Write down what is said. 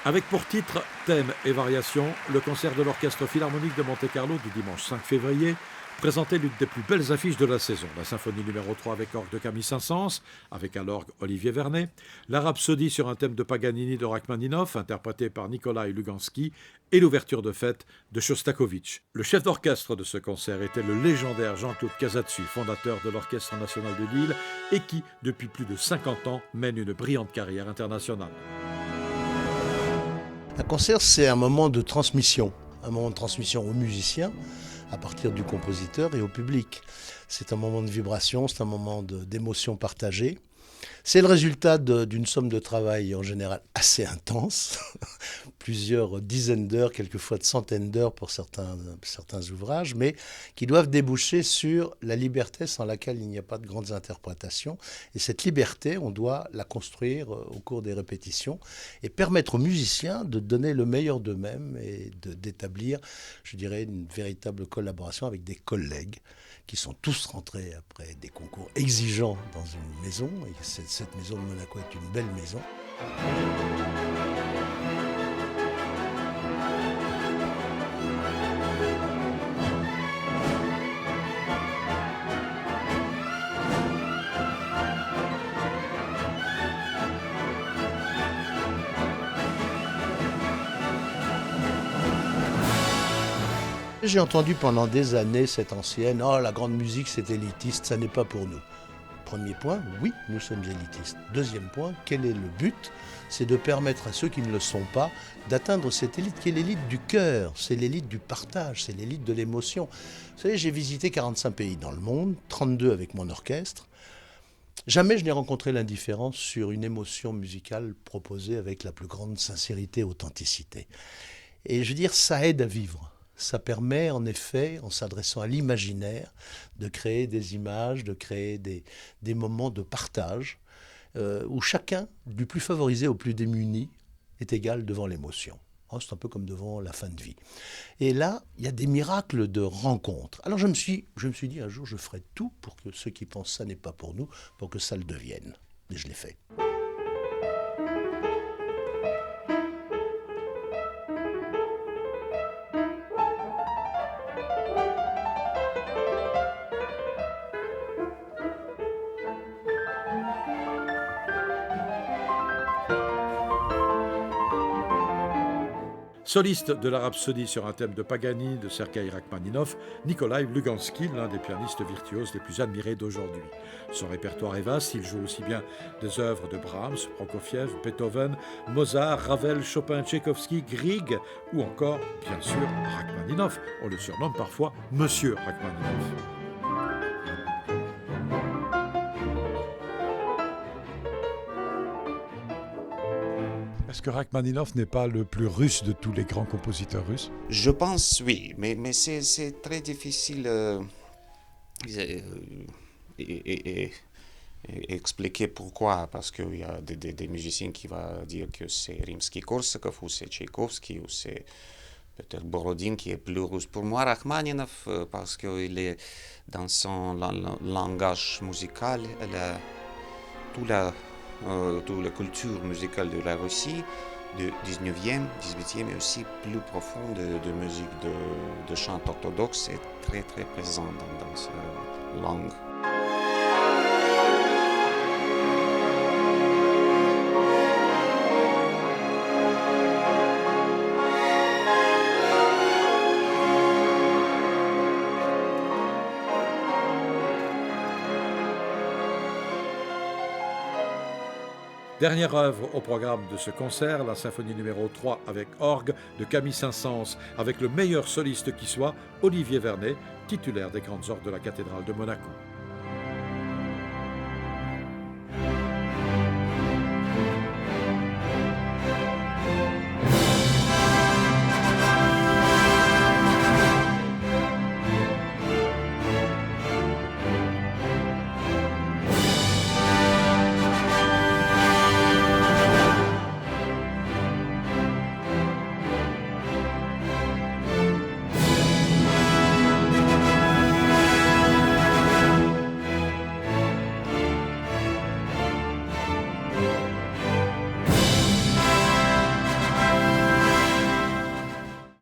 Avec pour titre, thème et variations, le concert de l'Orchestre Philharmonique de Monte-Carlo du dimanche 5 février présentait l'une des plus belles affiches de la saison. La symphonie numéro 3 avec orgue de Camille Saint-Saëns, avec à l'orgue Olivier Vernet, la rhapsodie sur un thème de Paganini de Rachmaninoff, interprété par Nikolai Luganski, et l'ouverture de fête de Shostakovich. Le chef d'orchestre de ce concert était le légendaire Jean-Claude Casatsu, fondateur de l'Orchestre national de Lille, et qui, depuis plus de 50 ans, mène une brillante carrière internationale. Un concert, c'est un moment de transmission aux musiciens, à partir du compositeur et au public. C'est un moment de vibration, c'est un moment d'émotion partagée. C'est le résultat d'une somme de travail en général assez intense, plusieurs dizaines d'heures, quelquefois de centaines d'heures pour certains ouvrages, mais qui doivent déboucher sur la liberté sans laquelle il n'y a pas de grandes interprétations. Et cette liberté, on doit la construire au cours des répétitions et permettre aux musiciens de donner le meilleur d'eux-mêmes et d'établir, je dirais, une véritable collaboration avec des collègues qui sont tous rentrés après des concours exigeants dans une maison. Et cette maison de Monaco est une belle maison. J'ai entendu pendant des années cette ancienne « Oh, la grande musique, c'est élitiste, ça n'est pas pour nous ». Premier point, oui, nous sommes élitistes. Deuxième point, quel est le but ? C'est de permettre à ceux qui ne le sont pas d'atteindre cette élite qui est l'élite du cœur, c'est l'élite du partage, c'est l'élite de l'émotion. Vous savez, j'ai visité 45 pays dans le monde, 32 avec mon orchestre. Jamais je n'ai rencontré l'indifférence sur une émotion musicale proposée avec la plus grande sincérité et authenticité. Et je veux dire, ça aide à vivre. Ça permet en effet, en s'adressant à l'imaginaire, de créer des images, de créer des moments de partage où chacun, du plus favorisé au plus démuni, est égal devant l'émotion. C'est un peu comme devant la fin de vie. Et là, il y a des miracles de rencontres. Alors je me suis dit un jour, je ferai tout pour que ceux qui pensent ça n'est pas pour nous, pour que ça le devienne. Et je l'ai fait. Soliste de la rhapsodie sur un thème de Paganini de Sergueï Rachmaninoff, Nikolai Luganski, l'un des pianistes virtuoses les plus admirés d'aujourd'hui. Son répertoire est vaste, il joue aussi bien des œuvres de Brahms, Prokofiev, Beethoven, Mozart, Ravel, Chopin, Tchaïkovski, Grieg ou encore, bien sûr, Rachmaninoff. On le surnomme parfois Monsieur Rachmaninoff. Est-ce que Rachmaninoff n'est pas le plus russe de tous les grands compositeurs russes ? Je pense oui, mais c'est très difficile expliquer pourquoi, parce qu'il y a des musiciens qui vont dire que c'est Rimsky-Korsakov, ou c'est Tchaïkovski, ou c'est peut-être Borodin qui est plus russe. Pour moi, Rachmaninoff, parce qu'il est dans son langage musical, toute la culture musicale de la Russie, du 19e, 18e et aussi plus profonde de musique de chant orthodoxe est très très présente dans cette langue. Dernière œuvre au programme de ce concert, la symphonie numéro 3 avec orgue de Camille Saint-Saëns, avec le meilleur soliste qui soit, Olivier Vernet, titulaire des grandes orgues de la cathédrale de Monaco.